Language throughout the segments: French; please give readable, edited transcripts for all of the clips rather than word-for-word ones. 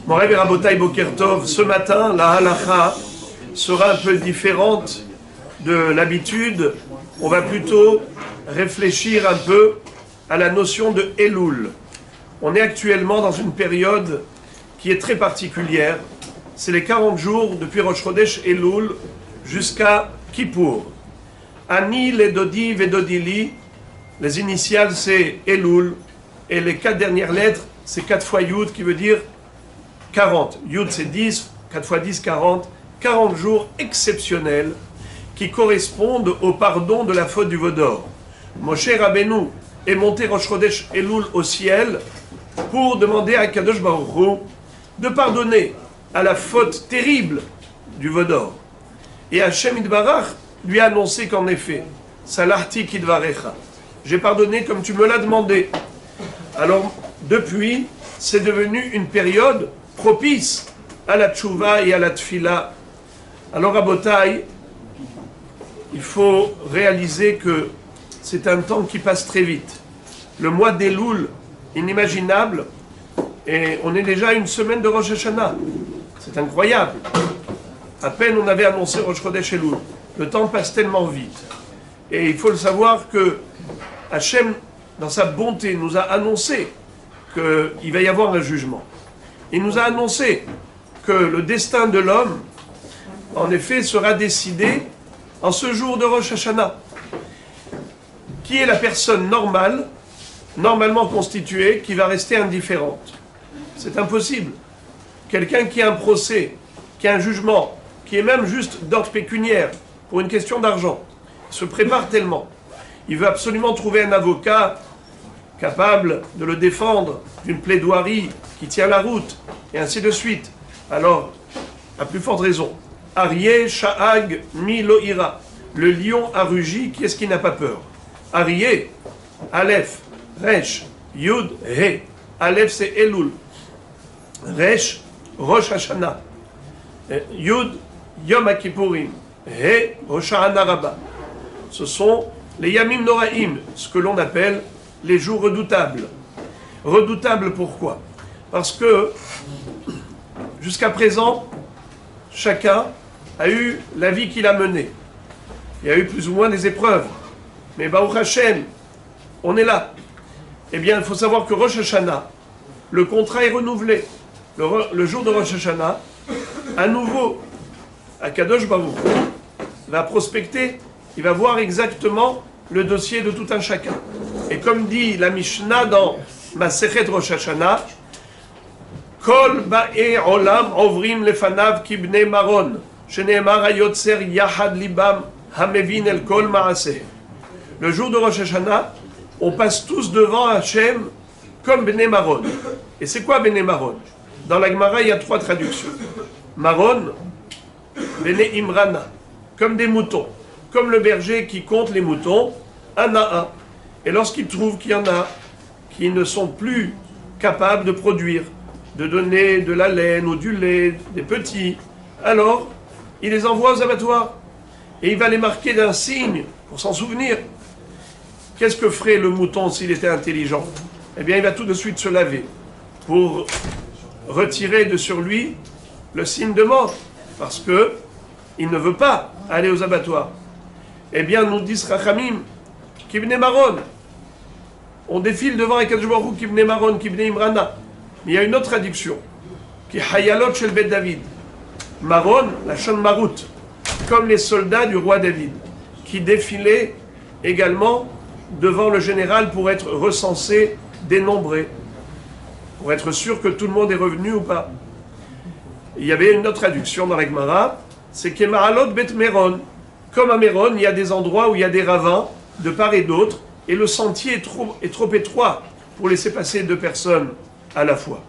Moray et Rabotai Boker Tov, ce matin, la halacha sera un peu différente de l'habitude. On va plutôt réfléchir un peu à la notion de Elul. On est actuellement dans une période qui est très particulière. C'est les 40 jours depuis Rosh Chodesh Elul jusqu'à Kippour. Ani, les Dodi, Vedodili, les initiales c'est Elul, et les 4 dernières lettres c'est 4 fois Yud qui veut dire 40. Yud c'est 10, 4 fois 10, 40. 40 jours exceptionnels qui correspondent au pardon de la faute du veau d'or. Moshe Rabbeinu est monté Rosh Chodesh Elul au ciel pour demander à Kadosh Baruch Hu de pardonner à la faute terrible du veau d'or. Et Hashem Yitbarach lui a annoncé qu'en effet, Salarti Kidvarecha, j'ai pardonné comme tu me l'as demandé. Alors, depuis, c'est devenu une période propice à la tchouva et à la tfila. Alors, à Botaï, il faut réaliser que c'est un temps qui passe très vite. Le mois d'Elul, inimaginable, et on est déjà à une semaine de Rosh Hashanah. C'est incroyable. À peine on avait annoncé Rosh Chodesh Elul. Le temps passe tellement vite. Et il faut le savoir que Hachem, dans sa bonté, nous a annoncé qu'il va y avoir un jugement. Il nous a annoncé que le destin de l'homme, en effet, sera décidé en ce jour de Rosh Hashanah. Qui est la personne normale, normalement constituée, qui va rester indifférente? C'est impossible. Quelqu'un qui a un procès, qui a un jugement, qui est même juste d'ordre pécuniaire, pour une question d'argent, se prépare tellement. Il veut absolument trouver un avocat capable de le défendre d'une plaidoirie qui tient la route, et ainsi de suite. Alors, à plus forte raison, Aryeh, Sha'ag, Mi Lo Ira. Le lion a rugi, qui est-ce qui n'a pas peur? Aryeh, Aleph, Resh, Yud, He. Aleph c'est Elul. Resh, Rosh Hashanah. Yud, Yom HaKippurim. He, Rosh Hashanah Rabbah. Ce sont les Yamim Noraim, ce que l'on appelle les jours redoutables. Redoutables pourquoi? Parce que jusqu'à présent, chacun a eu la vie qu'il a menée. Il y a eu plus ou moins des épreuves. Mais Baruch Hashem, on est là. Eh bien, il faut savoir que Rosh Hashanah, le contrat est renouvelé. Le jour de Rosh Hashanah, à nouveau, Akadosh Baruch va prospecter, il va voir exactement le dossier de tout un chacun. Et comme dit la Mishnah dans Masechet Rosh Hashanah, Kol ba'e olam ovrim lefanav kibnei maron, sheneemar hayotzer yahad libam hamevin el kol ma'aseh. Le jour de Rosh Hashanah, on passe tous devant Hachem comme Bnei Maron. Et c'est quoi Bnei Maron? Dans la Gemara, il y a 3 traductions. Maron, Bnei Imrana, comme des moutons. Comme le berger qui compte les moutons, un à un. Et lorsqu'il trouve qu'il y en a qui ne sont plus capables de produire, de donner de la laine ou du lait, des petits, alors il les envoie aux abattoirs. Et il va les marquer d'un signe pour s'en souvenir. Qu'est-ce que ferait le mouton s'il était intelligent? Eh bien, il va tout de suite se laver pour retirer de sur lui le signe de mort, parce que il ne veut pas aller aux abattoirs. Eh bien, nous disent Rachamim, Kibnei Maron. On défile devant Akadosh Baruch Hu, Kibnei Maron, Kibnei Imrana. Mais il y a une autre traduction, qui est Hayalot Shel Bet David. Maron, la Shon Marut, comme les soldats du roi David, qui défilaient également devant le général pour être recensés, dénombrés, pour être sûr que tout le monde est revenu ou pas. Il y avait une autre traduction dans la Gemara, c'est Kemaralot Bet Meron. Comme à Méron, il y a des endroits où il y a des ravins de part et d'autre, et le sentier est trop étroit pour laisser passer 2 personnes à la fois.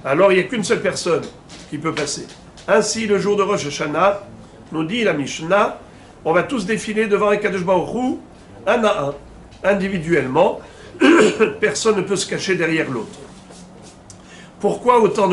Alors il n'y a qu'une seule personne qui peut passer. Ainsi, le jour de Rosh Hashanah, nous dit la Mishnah, on va tous défiler devant Akadosh Baruch Hu, un à un, individuellement. Personne ne peut se cacher derrière l'autre. Pourquoi autant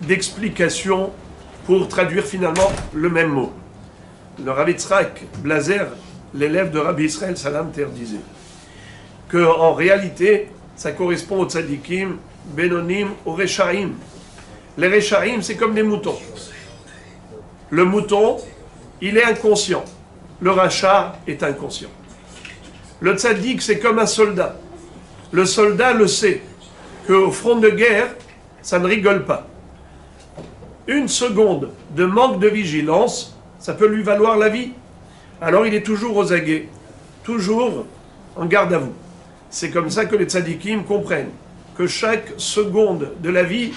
d'explications pour traduire finalement le même mot? Le Rabbi Tzrak Blazer, l'élève de Rabbi Israël Salanter, disait qu'en réalité, ça correspond aux tzadikim, Benonim, aux Rechaim. Les Rechaim, c'est comme des moutons. Le mouton, il est inconscient. Le rachat est inconscient. Le tzaddik, c'est comme un soldat. Le soldat le sait, qu'au front de guerre, ça ne rigole pas. Une seconde de manque de vigilance, ça peut lui valoir la vie. Alors il est toujours aux aguets, toujours en garde à vous. C'est comme ça que les tzaddikim comprennent que chaque seconde de la vie,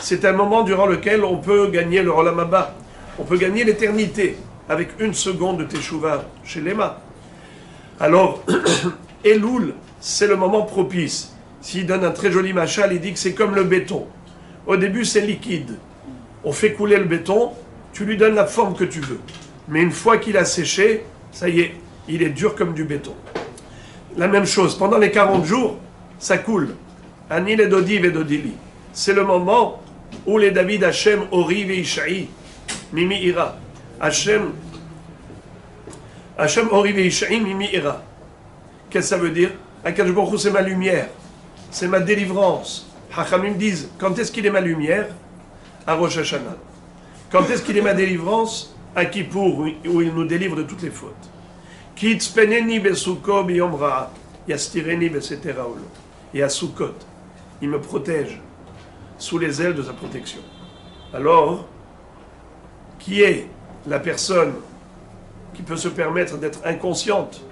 c'est un moment durant lequel on peut gagner le Olam Haba. On peut gagner l'éternité avec une seconde de Teshuvah chez Lema. Alors, Elul, c'est le moment propice. S'il donne un très joli machal, il dit que c'est comme le béton. Au début, c'est liquide. On fait couler le béton, tu lui donnes la forme que tu veux. Mais une fois qu'il a séché, ça y est, il est dur comme du béton. La même chose, pendant les 40 jours, ça coule. Anil et Dodi et Dodili. C'est le moment où les David Hashem, Ori et Ishaï, Mimi Ira. Hashem, Ori et Ishaï, Mimi Ira. Qu'est-ce que ça veut dire? Akadosh Baruch Hu, c'est ma lumière, c'est ma délivrance. Hachamim disent, quand est-ce qu'il est ma lumière? À Rosh Hashanah. Quand est-ce qu'il est ma délivrance? À Kippour, où il nous délivre de toutes les fautes. Ki tzpeneni besuko biyom ra'a, yastireni besetera olo. Et à Sukkot, il me protège sous les ailes de sa protection. Alors, qui est la personne qui peut se permettre d'être inconsciente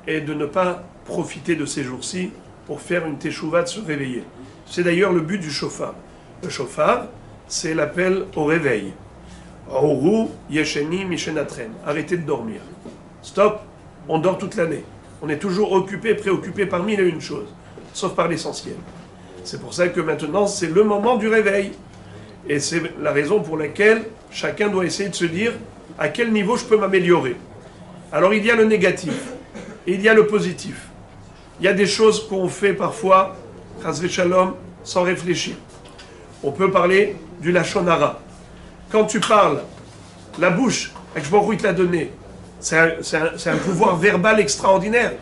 et de ne pas profiter de ces jours-ci pour faire une teshuva, de se réveiller? C'est d'ailleurs le but du shofar. Le shofar, c'est l'appel au réveil. Oru yesheni mishenatren. Arrêtez de dormir. Stop, on dort toute l'année. On est toujours occupé, préoccupé par mille et une choses, sauf par l'essentiel. C'est pour ça que maintenant, c'est le moment du réveil. Et c'est la raison pour laquelle chacun doit essayer de se dire à quel niveau je peux m'améliorer. Alors il y a le négatif, et il y a le positif. Il y a des choses qu'on fait parfois, chas v'shalom, sans réfléchir. On peut parler du lachon hara. Quand tu parles, la bouche, Akadosh Baruch Hu il te l'a donné, c'est un pouvoir verbal extraordinaire.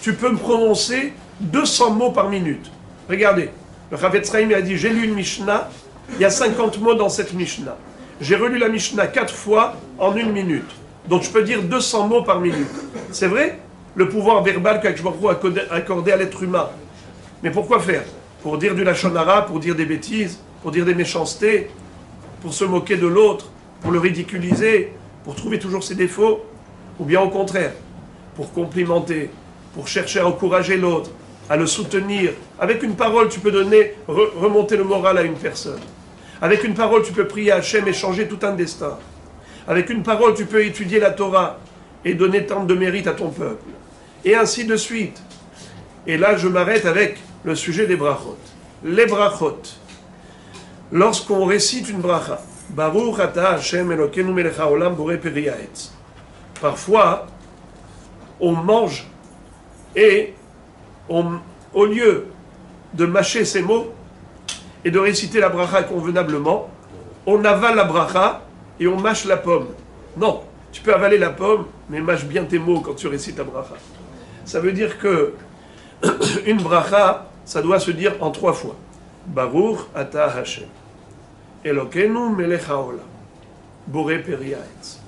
Tu peux me prononcer 200 mots par minute. Regardez, le Chavetz Chaim a dit, j'ai lu une Mishnah, il y a 50 mots dans cette Mishnah. J'ai relu la Mishnah 4 fois en 1 minute. Donc je peux dire 200 mots par minute. C'est vrai? Le pouvoir verbal qu'Akadosh Baruch Hu a accordé à l'être humain. Mais pourquoi faire? Pour dire du lachon hara, pour dire des bêtises, pour dire des méchancetés, pour se moquer de l'autre, pour le ridiculiser, pour trouver toujours ses défauts, ou bien au contraire, pour complimenter, pour chercher à encourager l'autre, à le soutenir. Avec une parole, tu peux donner, remonter le moral à une personne. Avec une parole, tu peux prier à Hachem et changer tout un destin. Avec une parole, tu peux étudier la Torah et donner tant de mérite à ton peuple. Et ainsi de suite. Et là, je m'arrête avec le sujet des brachot. Les brachot. Lorsqu'on récite une bracha, Baruch ata Hashem Elokeinu melech haolam borei peri haetz. Parfois, on mange et au lieu de mâcher ces mots et de réciter la bracha convenablement, on avale la bracha et on mâche la pomme. Non, tu peux avaler la pomme, mais mâche bien tes mots quand tu récites la bracha. Ça veut dire que une bracha, ça doit se dire en 3 fois. Baruch ata Hashem Elokeinu melech haolam borei peri haetz.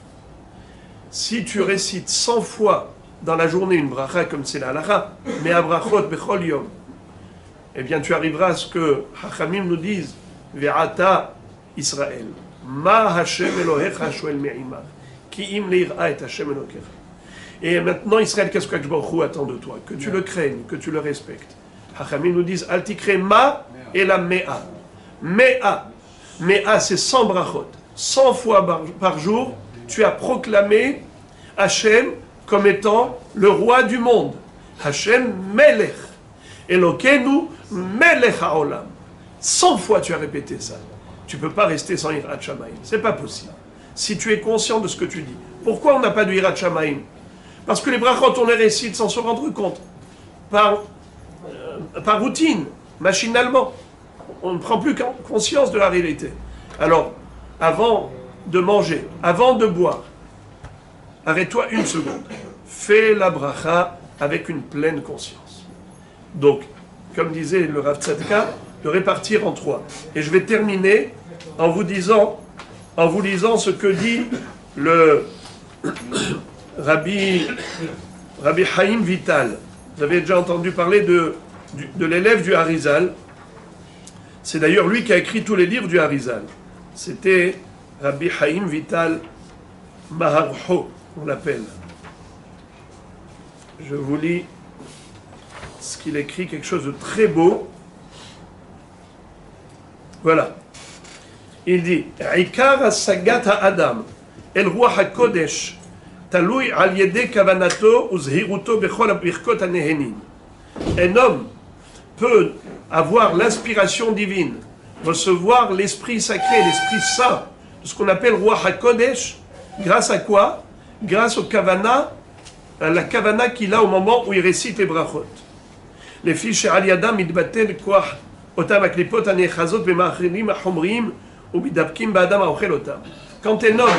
Si tu récites 100 fois dans la journée une bracha comme c'est la halakha, mais à brachot bechol yom, eh bien tu arriveras à ce que Hachamim nous disent Ve'ata Israël, ma Hashem Elohecha shoel me'imach, ki im le'ira et Hashem Elokecha. Et maintenant Israël, qu'est-ce que Akadosh Baruch Hu attend de toi? Que tu le craignes, que tu le respectes. Hachamim nous disent Al tikre ma et la me'a. Me'a, c'est 100 brachot. 100 fois par jour, tu as proclamé Hachem comme étant le roi du monde. Hachem Melech. Elokeinu Melech haolam. 100 fois tu as répété ça. Tu ne peux pas rester sans Yirat Shamayim. C'est pas possible. Si tu es conscient de ce que tu dis. Pourquoi on n'a pas de Yirat Shamayim? Parce que les brachot, on les récite sans se rendre compte. Par routine, machinalement. On ne prend plus conscience de la réalité. Alors, avant de manger, avant de boire, arrête-toi 1 seconde. Fais la bracha avec une pleine conscience. Donc, comme disait le Rav Tzadka, de répartir en 3. Et je vais terminer en vous lisant ce que dit le Rabbi Chaim Vital. Vous avez déjà entendu parler de l'élève du Harizal. C'est d'ailleurs lui qui a écrit tous les livres du Harizal. C'était Rabbi Chaim Vital Maharho, on l'appelle. Je vous lis ce qu'il écrit, quelque chose de très beau. Voilà. Il dit Ikar as-sagat ha'adam el ruach hakodesh talui al yedei kavanato uzhiruto bechol birkot hanehenin. Un homme peut avoir l'inspiration divine, recevoir l'esprit sacré, l'esprit saint, ce qu'on appelle ruach hakodesh, grâce à quoi? Grâce au kavana, à la kavana qu'il a au moment où il récite les brachot. Les fiches al yadam idbatel koach otam aklipot hanechazot b'ma'achrim ha'chomrim. Quand un homme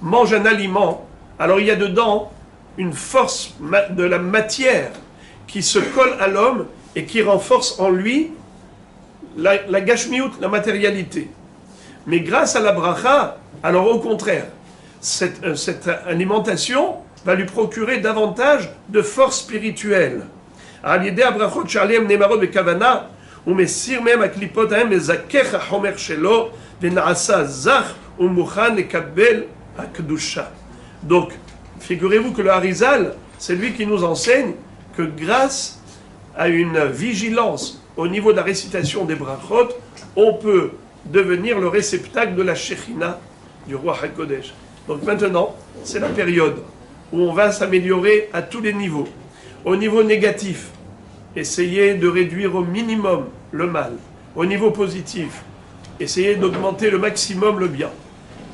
mange un aliment, alors il y a dedans une force de la matière qui se colle à l'homme et qui renforce en lui la gashmiout, la matérialité. Mais grâce à la bracha, alors au contraire, cette alimentation va lui procurer davantage de force spirituelle. Donc, figurez-vous que le Harizal, c'est lui qui nous enseigne que grâce à une vigilance au niveau de la récitation des brachot, on peut devenir le réceptacle de la Shekhinah du roi HaKodesh. Donc maintenant, c'est la période où on va s'améliorer à tous les niveaux. Au niveau négatif, essayer de réduire au minimum le mal. Au niveau positif, essayer d'augmenter le maximum le bien.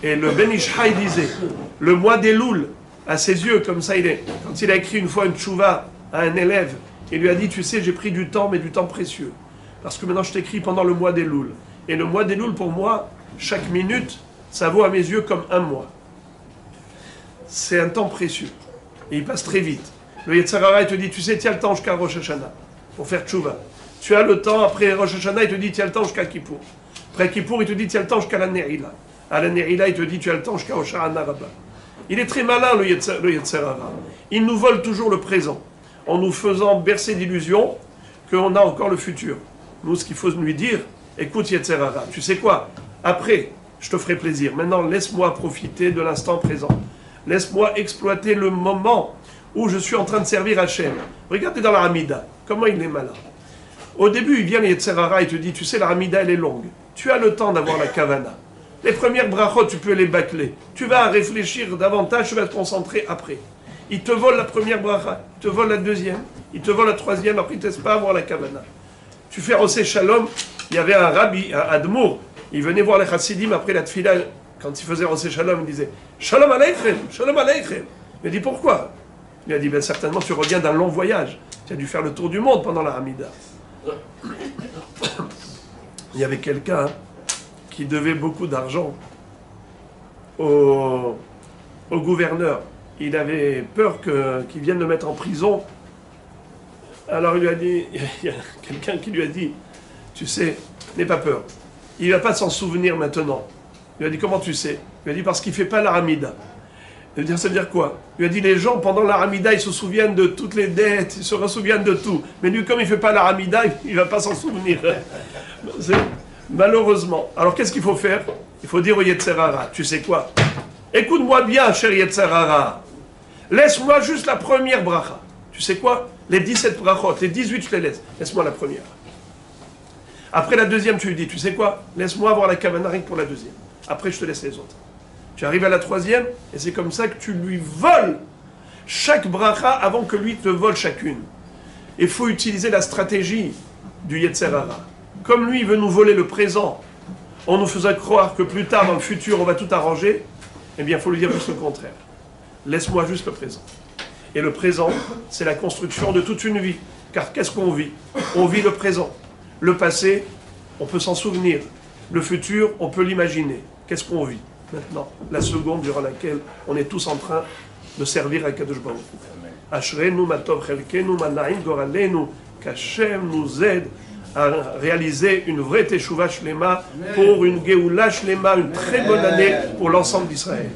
Et le Ben Ishai disait, le mois d'Elul, à ses yeux, comme ça il est, quand il a écrit une fois une tchouva à un élève, il lui a dit, tu sais, j'ai pris du temps, mais du temps précieux. Parce que maintenant je t'écris pendant le mois d'Elul. Et le mois d'Elul, pour moi, chaque minute, ça vaut à mes yeux comme un mois. C'est un temps précieux. Et il passe très vite. Le Yetzer Hara, il te dit, tu sais, tiens le temps jusqu'à Rosh Hashanah, pour faire tchouva. Tu as le temps, après Rosh Hashanah, il te dit, tiens le temps jusqu'à Kippour. Après Kippour, il te dit, tiens le temps jusqu'à la Nerila. À la Nerila, il te dit, tu as le temps jusqu'à Hoshana Rabbah. Il est très malin, le Yetzer Hara. Il nous vole toujours le présent, en nous faisant bercer d'illusions qu'on a encore le futur. Nous, ce qu'il faut lui dire, écoute Yetzer Hara, tu sais quoi? Après, je te ferai plaisir. Maintenant, laisse-moi profiter de l'instant présent. Laisse-moi exploiter le moment où je suis en train de servir Hachem. Regardez dans la Hamida, comment il est malin. Au début, il vient le Yetzer Hara et te dit, tu sais, la Hamida, elle est longue. Tu as le temps d'avoir la Kavana. Les premières brachot, tu peux les bâcler. Tu vas réfléchir davantage, tu vas te concentrer après. Il te vole la première bracha, il te vole la deuxième, il te vole la troisième, après il ne te laisse pas avoir la Kavana. Tu fais Osé Shalom, il y avait un rabbi, un Admour, il venait voir les Chassidim après la Tfila, quand il faisait Osé Shalom, il disait Shalom Aleichem, Shalom Aleichem. Il a dit pourquoi? Il a dit ben, certainement tu reviens d'un long voyage, tu as dû faire le tour du monde pendant la Hamida. Il y avait quelqu'un qui devait beaucoup d'argent au gouverneur. Il avait peur qu'il vienne le mettre en prison. Alors il lui a dit, il y a quelqu'un qui lui a dit, tu sais, n'aie pas peur. Il ne va pas s'en souvenir maintenant. Il lui a dit, comment tu sais? Il lui a dit, parce qu'il ne fait pas la Hamida. Il lui a dit, ça veut dire quoi? Il lui a dit, les gens, pendant la Hamida, ils se souviennent de toutes les dettes, ils se souviennent de tout. Mais lui, comme il ne fait pas la Hamida, il ne va pas s'en souvenir. Malheureusement. Alors, qu'est-ce qu'il faut faire? Il faut dire au Yetzer Hara, tu sais quoi? Écoute-moi bien, cher Yetzer Hara. Laisse-moi juste la première bracha. Tu sais quoi? Les 17 brachot, les 18, je les laisse. Laisse-moi la première. Après la deuxième, tu lui dis, tu sais quoi? Laisse-moi avoir la kavana pour la deuxième. Après, je te laisse les autres. Tu arrives à la troisième, et c'est comme ça que tu lui voles chaque bracha avant que lui te vole chacune. Il faut utiliser la stratégie du Yetzer Hara. Comme lui, il veut nous voler le présent, en nous faisant croire que plus tard, dans le futur, on va tout arranger, eh bien, il faut lui dire juste le contraire. Laisse-moi juste le présent. Et le présent, c'est la construction de toute une vie. Car qu'est-ce qu'on vit? On vit le présent. Le passé, on peut s'en souvenir. Le futur, on peut l'imaginer. Qu'est-ce qu'on vit maintenant? La seconde durant laquelle on est tous en train de servir à Kadosh Baruch Hu. Ashrenu matov chelkenu manaim goralenu, qu'Hashem nous aide à réaliser une vraie Teshuvah Shlema pour une Geoula Shlema, une très bonne année pour l'ensemble d'Israël.